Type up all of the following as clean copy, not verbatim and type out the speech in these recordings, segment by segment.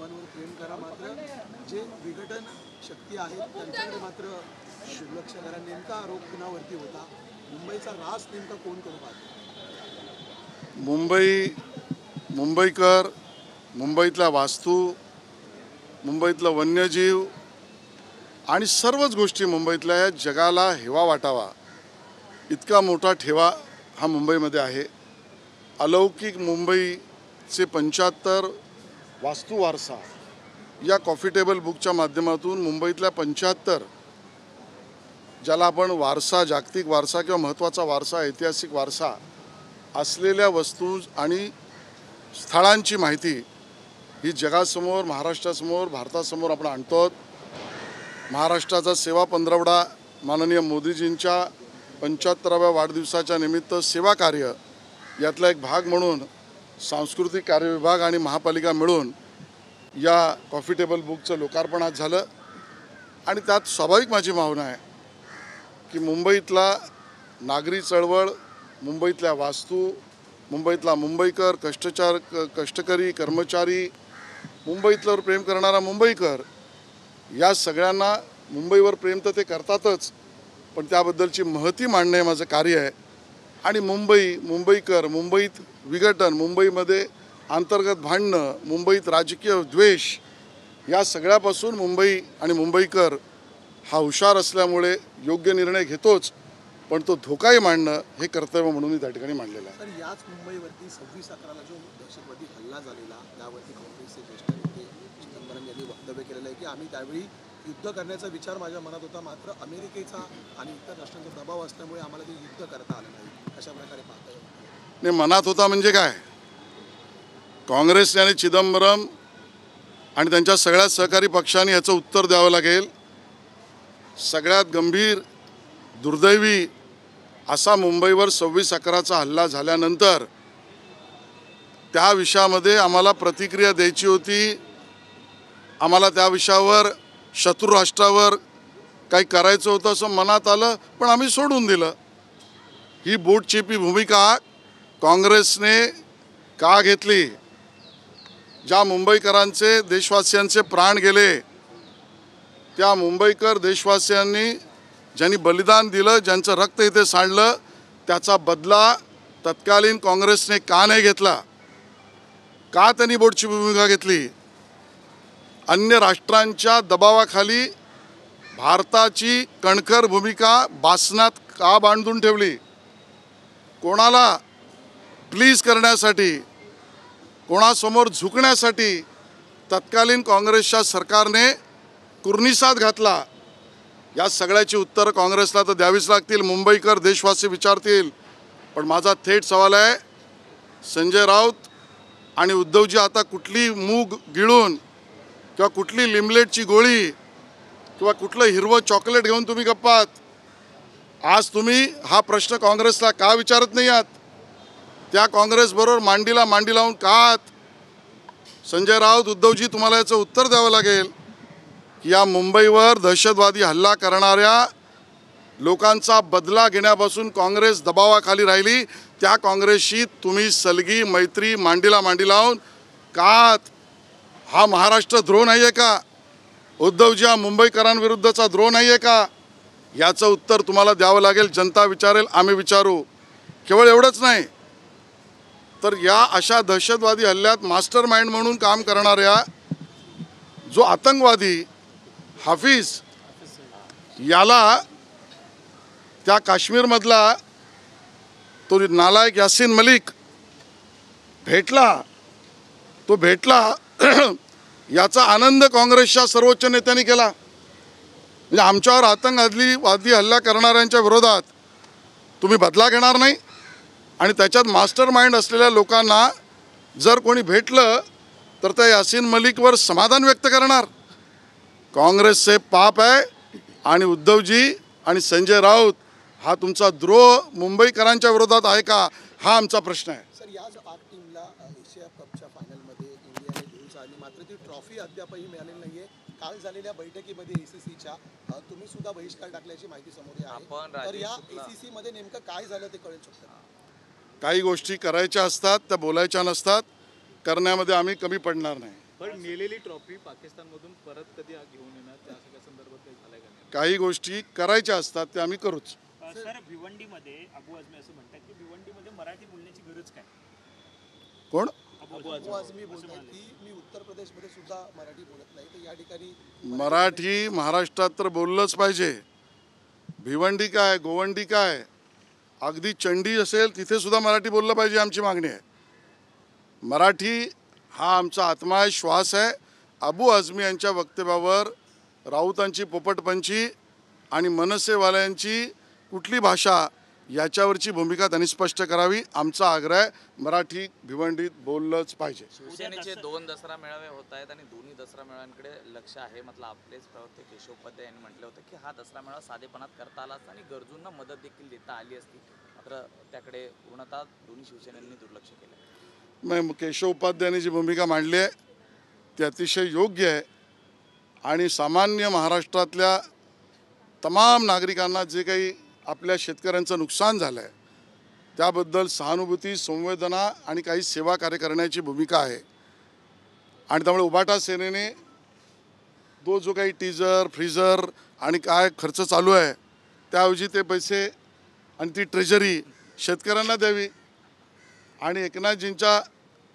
सर्वांवर प्रेम करा, मात्र जे विघटन शक्ती आहेत त्यांच्याकडे मात्र दुर्लक्ष करा. नेमका आरोप कुणावरती होता? मुंबईचा रास नेमका कोण करू पाहतो? मुंबईकर, मुंबईतल्या वास्तू, मुंबईतलं वन्यजीव आणि सर्वच गोष्टी मुंबईतल्या जगाला हेवा वाटावा इतका मोठा ठेवा हा मुंबईमध्ये आहे. अलौकिक मुंबईचे 75 वास्तू वारसा या कॉफी टेबल बुकच्या माध्यमातून मुंबईतल्या 75 ज्याला आपण वारसा, जागतिक वारसा किंवा महत्त्वाचा वारसा, ऐतिहासिक वारसा असलेल्या वस्तू आणि स्थळांची माहिती ही जगासमोर, महाराष्ट्रासमोर, भारतासमोर आपण आणतो. महाराष्ट्राचा सेवा पंधरवडा माननीय मोदीजींच्या 75व्या वाढदिवसाच्या निमित्त सेवा कार्य यातला एक भाग म्हणून सांस्कृतिक कार्य विभाग आणि महापालिका मिळून या कॉफी टेबल बुकचं लोकार्पण आज झालं. आणि त्यात स्वाभाविक माझी भावना आहे की मुंबईतला नागरी चळवळ, मुंबईतल्या वास्तू, मुंबईतला मुंबईकर, कष्टकरी कर्मचारी, मुंबईतल्यावर प्रेम करणारा मुंबईकर, या सगळ्यांना मुंबईवर प्रेम तर ते करतातच, पण त्याबद्दलची महती मांडणे हे माझं कार्य आहे. आणि मुंबईकर, मुंबईत विघटन, मुंबईमध्ये अंतर्गत भांडणं, मुंबईत राजकीय द्वेष, या सगळ्यापासून मुंबई आणि मुंबईकर हा हुशार असल्यामुळे योग्य निर्णय घेतोच, पण तो धोकाही मांडणं हे कर्तव्य म्हणून त्या ठिकाणी मांडलेलं आहे. तर याच मुंबईवरती 26/11ला जो दहशतवादी हल्ला झालेला त्यावरती काँग्रेसचे ज्येष्ठ नेते चिदंबरम यांनी वक्तव्य केलेलं आहे की आम्ही त्यावेळी युद्ध करण्याचा विचार माझ्या मनात होता, मात्र अमेरिकेचा आणि इतर राष्ट्रांचा दबाव असल्यामुळे आम्हाला ते युद्ध करता आलं नाही. अशा प्रकारे पाहता येईल. नाही, मनात होता म्हणजे काय? काँग्रेसने आणि चिदंबरम आणि त्यांच्या सगळ्या सहकारी पक्षांनी याचं उत्तर द्यावं लागेल. सगळ्यात गंभीर, दुर्दैवी असा मुंबईवर 26/11चा हल्ला झाल्यानंतर त्या विषयामध्ये आम्हाला प्रतिक्रिया द्यायची होती. आम्हाला त्या विषयावर शत्रू राष्ट्रावर काही करायचं होतं असं मनात आलं, पण आम्ही सोडून दिलं. ही बोटचेपी भूमिका काँग्रेसने का घेतली? ज्या मुंबईकरांचे, देशवासियांचे प्राण गेले, त्या मुंबईकर देशवासियांनी ज्यांनी बलिदान दिलं, ज्यांचं रक्त इथे सांडलं, त्याचा बदला तत्कालीन काँग्रेसने का नाही घेतला? का त्यांनी बोटची भूमिका घेतली? अन्य राष्ट्रांच्या दबावाखाली भारताची कणखर भूमिका बासनात का बांधून ठेवली? कोणाला प्लीज करण्यासाठी, कोणासमोर झुकण्यासाठी तत्कालीन काँग्रेसच्या सरकारने कुर्निसात घातला? या सगळ्याची उत्तरं काँग्रेसला तर द्यावीच लागतील. मुंबईकर देशवासी विचारतील. पण माझा थेट सवाल आहे, संजय राऊत आणि उद्धवजी आता कुठली मूग गिळून किंवा कुठली लिमलेटची गोळी किंवा कुठलं हिरवं चॉकलेट घेऊन तुम्ही गप्पात? आज तुम्ही हा प्रश्न काँग्रेसला का विचारत नाही आहात? त्या काँग्रेसबरोबर मांडीला मांडी लावून का आहात? संजय राऊत, उद्धवजी, तुम्हाला याचं उत्तर द्यावं लागेल की या मुंबईवर दहशतवादी हल्ला करणाऱ्या लोकांचा बदला घेण्यापासून काँग्रेस दबावाखाली राहिली. त्या काँग्रेसशी तुम्ही सलगी मैत्री मांडीला मांडी लावून का आहात? हा महाराष्ट्र द्रोह नाही आहे का? उद्धवजी, हा मुंबईकरांविरुद्धचा द्रोह नाही आहे का? याचं उत्तर तुम्हाला द्यावं लागेल. जनता विचारेल, आम्ही विचारू. केवळ एवढंच नाही, तर या अशा दहशतवादी हल्ल्यात मास्टर माइंड म्हणून काम करणाऱ्या जो आतंकवादी हाफिज, याला त्या काश्मीरमधला तो नालायक यासीन मलिक भेटला, तो भेटला याचा आनंद काँग्रेसच्या सर्वोच्च नेत्यांनी केला. म्हणजे आमच्यावर आतंकवादी हल्ला करणाऱ्यांच्या विरोधात तुम्ही बदला घेणार नाही आणि त्याच्यात मास्टर माइंड असलेल्या लोकांना जर कोणी भेटलं तर त्या यासीन मलिकवर समाधान व्यक्त करणार. काँग्रेसचे पाप आहे. आणि उद्धवजी आणि संजय राऊत, हा तुमचा द्रोह मुंबईकरांच्या विरोधात आहे का, हा आमचा प्रश्न आहे. सर, याच 8 टीमला एशिया कपच्या फायनलमध्ये इंडियाने घेऊन चालली, मात्र ती ट्रॉफी अद्यापही मिळालेली नाहीये. काल झालेल्या बैठकीमध्ये ACCच्या तुम्ही सुद्धा बहिष्कार टाकल्याची माहिती समोर आहे. तर या ACC मध्ये नेमकं काय झालं ते कळू शकतं? काही गोष्टी करायच्या असतात, त्या बोलायच्या नसतात. करण्यामध्ये आम्ही कमी पडणार नाही. पण नेलेली ट्रॉफी पाकिस्तानमधून परत कधी घेऊन येणार त्या सगळ्या संदर्भात काही झालंय का नाही? काही गोष्टी करायच्या असतात ते आम्ही करूच. सर भिवंडीमध्ये अबू आझमी असं म्हणतात की भिवंडीमध्ये मराठी बोलण्याची गरज काय? कोण? अबू आझमी बोलतात की मी उत्तर प्रदेशमध्ये सुद्धा मराठी बोलत नाही, तर या ठिकाणी मराठी महाराष्ट्रात तर बोललंच पाहिजे. भिवंडी काय, गोवंडी काय, अगदी चंडी असेल तिथे सुद्धा मराठी बोललं पाहिजे, आमची मागणी आहे. मराठी हा आमचा आत्मा आहे, श्वास आहे. अबू आझमी यांच्या वक्तव्यावर राऊतांची पोपटपंची आणि मनसेवाल्यांची कुठली भाषा याच्यावरची भूमिका त्यांनी स्पष्ट करावी. आमचा आग्रह आहे, मराठी भिवंडीत बोललंच पाहिजे. शिवसेनेचे 2 दसरा मेळावे होत आहेत आणि दोन्ही दसरा मेळाव्यांकडे लक्ष आहे. मतलब आपलेच प्रवक्ते केशव उपाध्याय यांनी म्हटलं होतं की हा दसरा मेळावा साधेपणात करता आला असता आणि गरजूंना मदत देखील देता आली असती, मात्र त्याकडे पूर्णतः दोन्ही शिवसेनेयांनी दुर्लक्ष केलं. मग केशव उपाध्यायांनी जी भूमिका मांडली आहे ती अतिशय योग्य आहे आणि सामान्य महाराष्ट्रातल्या तमाम नागरिकांना जे काही आपल्या शेतकऱ्यांचं नुकसान झालं आहे त्याबद्दल सहानुभूती, संवेदना आणि काही सेवा कार्य करण्याची भूमिका आहे. आणि त्यामुळे उभाटा सेनेने जो काही टीजर, फ्रीजर आणि काय खर्च चालू आहे त्याऐवजी ते पैसे आणि ती ट्रेजरी शेतकऱ्यांना द्यावी. आणि एकनाथजींच्या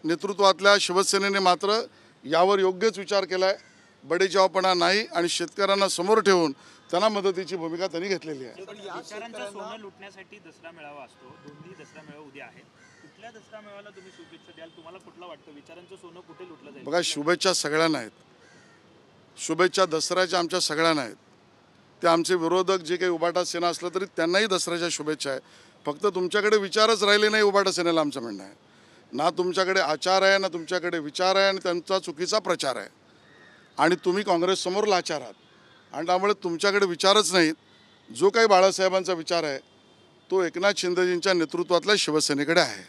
नेतृत्वातल्या शिवसेनेने मात्र यावर योग्यच विचार केला आहे. बडेजावपणा नाही आणि शेतकऱ्यांना समोर ठेवून त्यांना मदतीची भूमिका त्यांनी घेतलेली आहे. विचारांचं सोनं लुटण्यासाठी दसरा मेळावा असतो. दोन्ही दसरा मेळावे उद्या आहेत. कुठल्या दसरा मेळाव्याला तुम्ही शुभेच्छा द्याल? तुम्हाला कुठला वाटतं विचारांचं सोनं कुठे लुटलं जाईल? बघा, शुभेच्छा सगळ्यांना आहेत. शुभेच्छा दसऱ्याच्या आमच्या सगळ्यांना आहेत. ते आमचे विरोधक जे काही उभाटा सेना असलं तरी त्यांनाही दसऱ्याच्या शुभेच्छा आहे. फक्त तुमच्याकडे विचारच राहिले नाही उभाटा सेनेला, आमचं म्हणणं आहे. ना तुमच्याकडे आचार आहे, ना तुमच्याकडे विचार आहे आणि त्यांचा चुकीचा प्रचार आहे. आणि तुम्ही काँग्रेससमोर लाचार आहात आणि त्यामुळे तुमच्याकडे विचारच नाहीत. जो काही बाळासाहेबांचा विचार आहे तो एकनाथ शिंदेजींच्या नेतृत्वातल्या शिवसेनेकडे आहे.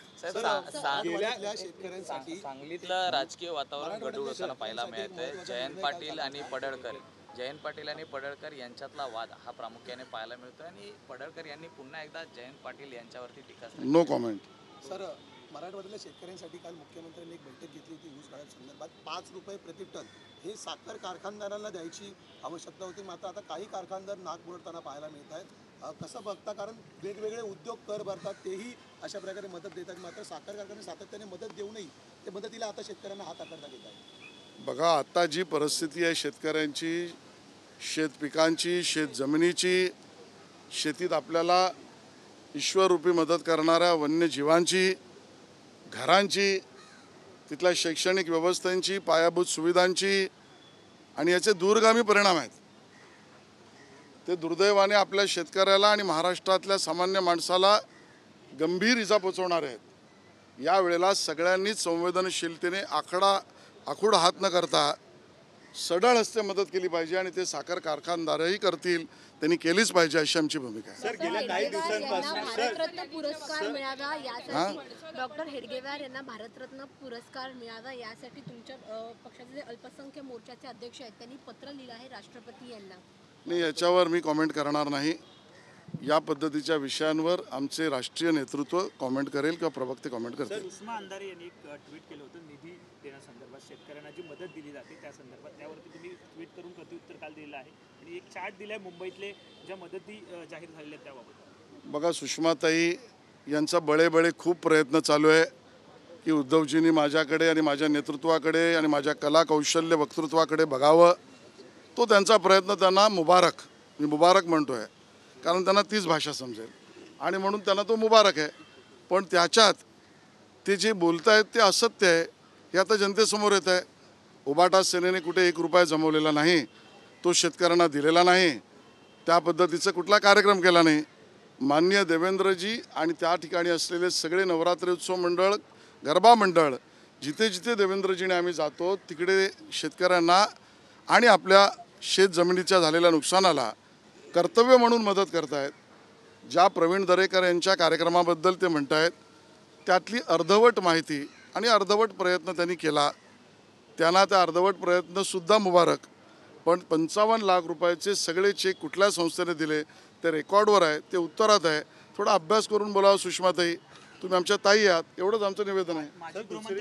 शेतकऱ्यांसाठी सांगलीतलं राजकीय वातावरण गढूळ होताना पाहायला मिळतंय. जयंत पाटील आणि पडळकर यांच्यातला वाद हा प्रामुख्याने पाहायला मिळतोय आणि पडळकर यांनी पुन्हा एकदा जयंत पाटील यांच्यावरती टीका केली. No comment. सर, मराठवाड्यातल्या शेतकऱ्यांसाठी काल मुख्यमंत्र्यांनी एक बैठक घेतली होती ऊस गाळ्यासंदर्भात. 5 रुपये प्रति टन हे साखर कारखानदारांना द्यायची आवश्यकता होती, मात्र आता काही कारखानदार नाक मुरडताना पाहायला मिळत आहेत. कसं बघता? कारण वेगवेगळे उद्योग कर भरतात, तेही अशा प्रकारे मदत देतात, मात्र साखर कारखाने सातत्याने मदत देऊनही ते मदतीला आता शेतकऱ्यांना हात आकारता घेत आहेत. बघा, आता जी परिस्थिती आहे शेतकऱ्यांची, शेत पिकांची, शेत जमिनीची, शेतीत आपल्याला ईश्वररूपी मदत करणाऱ्या वन्यजीवांची, घरांची, तिथल्या शैक्षणिक व्यवस्थांची, पायाभूत सुविधांची आणि याचे दूरगामी परिणाम आहेत. ते दुर्दैवाने आपल्या शेतकऱ्याला आणि महाराष्ट्रातल्या सामान्य माणसाला गंभीर इजा पोचवणारे आहेत. यावेळेला सगळ्यांनीच संवेदनशीलतेने आखूड हात न करता सढळ हस्ते मदत केली पाहिजे आणि ते साखर कारखानदारही करतील, त्यांनी केलीच पाहिजे अशी आमची भूमिका आहे. सर, गेल्या काही दिवसांपासून भारतरत्न पुरस्कार मिळावा यासाठी डॉक्टर हेडगेवार यांना भारतरत्न पुरस्कार मिळावा यासाठी तुमच्या पक्षाचे जे अल्पसंख्य मोर्चाचे अध्यक्ष आहेत त्यांनी पत्र लिहिलं आहे राष्ट्रपती यांना. नाही, याच्यावर मी कॉमेंट करणार नाही. या पद्धतीच्या विषयांवर आमचे राष्ट्रीय नेतृत्व कॉमेंट करेल किंवा प्रवक्ते कॉमेंट करतील. सर, उस्मा अंधारे यांनी एक ट्विट केलं होतं निधी देण्यासंदर्भात, शेतकऱ्यांना जी मदत दिली जाते त्या संदर्भात. त्यावरती तुम्ही ट्विट करून प्रत्युत्तर काल दिलं आहे आणि एक चार्ट दिलाय मुंबईतले ज्या मदती जाहीर झालेल्या त्याबाबत. बघा, सुषमाताई यांचा बळे खूप प्रयत्न चालू आहे की उद्धवजींनी माझ्याकडे आणि माझ्या नेतृत्वाकडे आणि माझ्या कला कौशल्य वक्तृत्वाकडे बघावं. तो त्यांचा प्रयत्न त्यांना मी मुबारक म्हणतो आहे, कारण त्यांना तीच भाषा समजेल आणि म्हणून त्यांना तो मुबारक आहे. पण त्याच्यात ते जे बोलत आहेत ते असत्य आहे हे आता जनतेसमोर येत आहे. उभाटा सेनेने कुठे 1 रुपया जमवलेला नाही, तो शेतकऱ्यांना दिलेला नाही, त्या पद्धतीचा कुठला कार्यक्रम केला नाही. माननीय देवेंद्रजी आणि त्या ठिकाणी असलेले सगळे नवरात्री उत्सव मंडळ, गरबा मंडळ, जिथे जिथे देवेंद्रजीने आम्ही जातो तिकडे शेतकऱ्यांना आणि आपल्या शेत जमिनीच्या झालेल्या नुकसानाला कर्तव्य म्हणून मदत करत आहेत. ज्या प्रवीण दरेकर यांच्या कार्यक्रमाबद्दल ते म्हणत आहेत त्यातली अर्धवट माहिती आणि अर्धवट प्रयत्न त्यांनी केला, त्यांना त्या अर्धवट प्रयत्नसुद्धा मुबारक. पण 55 लाख रुपयाचे सगळे चेक कुठल्या संस्थेने दिले ते रेकॉर्डवर आहे, ते उत्तरात आहे. थोडा अभ्यास करून बोलावं सुषमाताई. तुम्ही आमच्या ताई आहात, एवढंच आमचं निवेदन आहे. माजी गृहमंत्री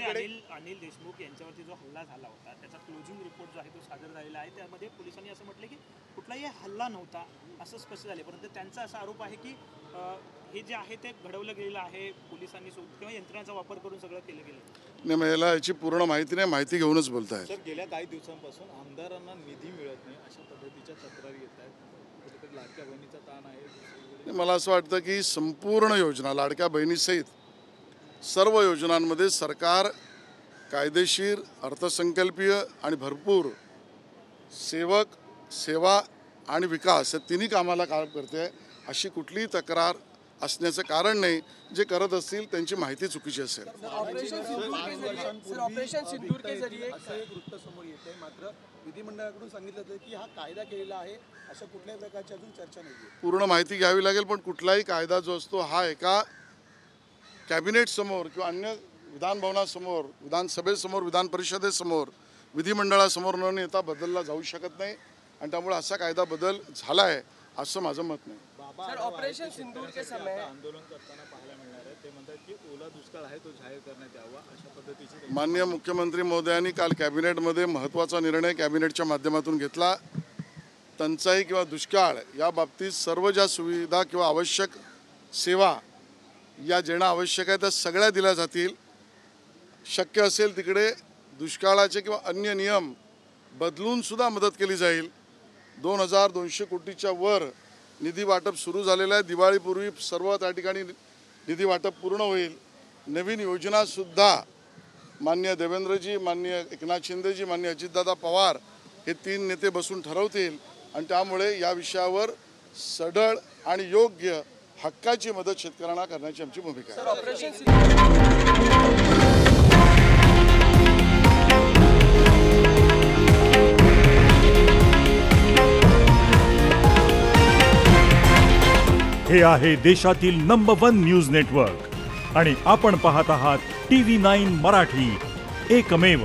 अनिल देशमुख यांच्यावरती जो हल्ला झाला होता त्याचा क्लोजिंग रिपोर्ट जो आहे तो सादर झालेला आहे. त्यामध्ये पोलिसांनी असं म्हटलं की कुठलाही हल्ला नव्हता असं स्पष्ट झाले, परंतु त्यांचा असा आरोप आहे की हे जे आहे ते घडवलं गेलेलं आहे पोलिसांनी किंवा यंत्रणाचा वापर करून सगळं केलं गेलं. नाही, मला याची पूर्ण माहिती नाही, माहिती घेऊनच बोलताय. सर, गेल्या काही दिवसांपासून आमदारांना निधी मिळत नाही अशा पद्धतीच्या तक्रारी येत आहेत. कुठेतरी लाडक्या बहिणीचा ताण आहे. मला असं वाटतं की संपूर्ण योजना लाडक्या बहिणीसहित सर्व योजनांमध्ये सरकार कायदेशीर, अर्थसंकल्पीय आणि भरपूर सेवक, सेवा आणि विकास या तिन्ही कामाला काम करते. अशी कुठलीही तक्रार असण्याचं कारण नाही. जे करत असतील त्यांची माहिती चुकीची असेल. ऑपरेशन सिंदूर के जरिए असं एक वृत्त समोर येते, मात्र विधिमंडळाकडून सांगितलं होतं की हा कायदा केलेला आहे, अशा कुठल्याही प्रकारची अजून चर्चा नाही. पूर्ण माहिती घ्यावी लागेल, पण कुठलाही कायदा जो असतो हा एका कॅबिनेटसमोर किंवा अन्य विधानभवनासमोर, विधानसभेसमोर, विधान परिषदेसमोर, विधिमंडळासमोर न नेता बदलला जाऊ शकत नाही. आणि त्यामुळे असा कायदा बदल झाला आहे असं माझं मत नाही. सर, ऑपरेशन सिंदूर के समय आंदोलन करताना पाहायला मिळणार आहे. ते म्हणतात की ओला दुष्काळ आहे तो जाहीर करण्यात यावा अशा पद्धतीची. माननीय मुख्यमंत्री महोदयांनी काल कॅबिनेटमध्ये महत्त्वाचा निर्णय कॅबिनेटच्या माध्यमातून घेतला. टंचाई किंवा दुष्काळ या बाबतीत सर्व ज्या सुविधा किंवा आवश्यक सेवा या जेणं आवश्यक आहे त्या सगळ्या दिल्या जातील. शक्य असेल तिकडे दुष्काळाचे किंवा अन्य नियम बदलून सुद्धा मदत केली जाईल. 2200 कोटीच्या वर निधी वाटप सुरू झालेलं आहे. दिवाळीपूर्वी सर्व त्या ठिकाणी निधी वाटप पूर्ण होईल. नवीन योजनासुद्धा माननीय देवेंद्रजी, माननीय एकनाथ शिंदेजी, माननीय अजितदादा पवार हे 3 नेते बसून ठरवतील. आणि त्यामुळे या विषयावर सढळ आणि योग्य हक्काची मदत शेतकऱ्यांना करण्याची आमची भूमिका आहे. हे आहे देशातील नंबर 1 न्यूज नेटवर्क आणि आपण पाहत आहात TV9 मराठी, एकमेव.